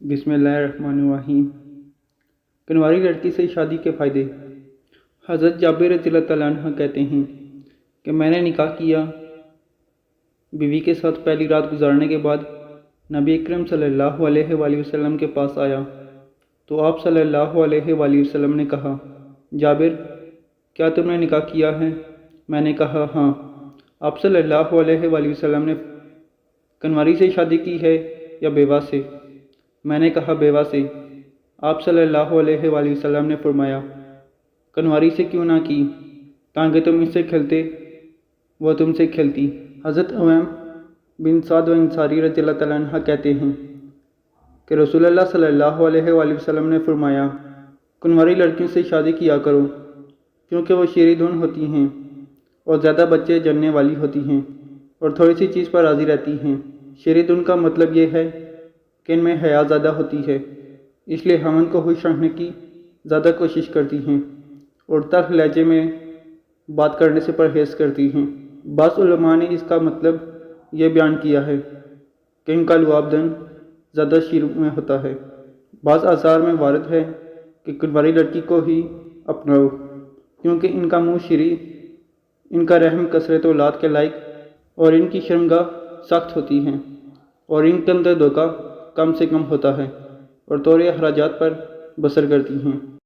بسم اللہ الرحمن الرحیم۔ کنواری لڑکی سے شادی کے فائدے۔ حضرت جابر رضی اللہ تعالیٰ عنہ کہتے ہیں کہ میں نے نکاح کیا، بیوی کے ساتھ پہلی رات گزارنے کے بعد نبی اکرم صلی اللہ علیہ وآلہ وسلم کے پاس آیا تو آپ صلی اللہ علیہ وآلہ وسلم نے کہا، جابر کیا تم نے نکاح کیا ہے؟ میں نے کہا ہاں۔ آپ صلی اللہ علیہ وآلہ وسلم نے کنواری سے شادی کی ہے یا بیوہ سے؟ میں نے کہا بیوہ سے۔ آپ صلی اللہ علیہ وآلہ وسلم نے فرمایا، کنواری سے کیوں نہ کی تاکہ تم اس سے کھلتے وہ تم سے کھلتی۔ حضرت عویم بن سعد انصاری رضی اللہ تعالیٰ عنہ کہتے ہیں کہ رسول اللہ صلی اللہ علیہ وآلہ وسلم نے فرمایا، کنواری لڑکیوں سے شادی کیا کرو کیونکہ وہ شیریں دھن ہوتی ہیں اور زیادہ بچے جننے والی ہوتی ہیں اور تھوڑی سی چیز پر راضی رہتی ہیں۔ شیریں دھن کا مطلب یہ ہے کہ ان میں حیا زیادہ ہوتی ہے، اس لیے ہمن کو خوش رکھنے کی زیادہ کوشش کرتی ہیں اور تلخ لہجے میں بات کرنے سے پرہیز کرتی ہیں۔ بعض علماء نے اس کا مطلب یہ بیان کیا ہے کہ ان کا لعاب دن زیادہ شیروں میں ہوتا ہے۔ بعض آثار میں وارد ہے کہ کنواری لڑکی کو ہی اپناؤ کیونکہ ان کا منہ شیریں، ان کا رحم کثرت اولاد کے لائق اور ان کی شرمگاہ سخت ہوتی ہیں اور ان کے اندر دھوکہ کم سے کم ہوتا ہے اور طور اخراجات پر بسر کرتی ہیں۔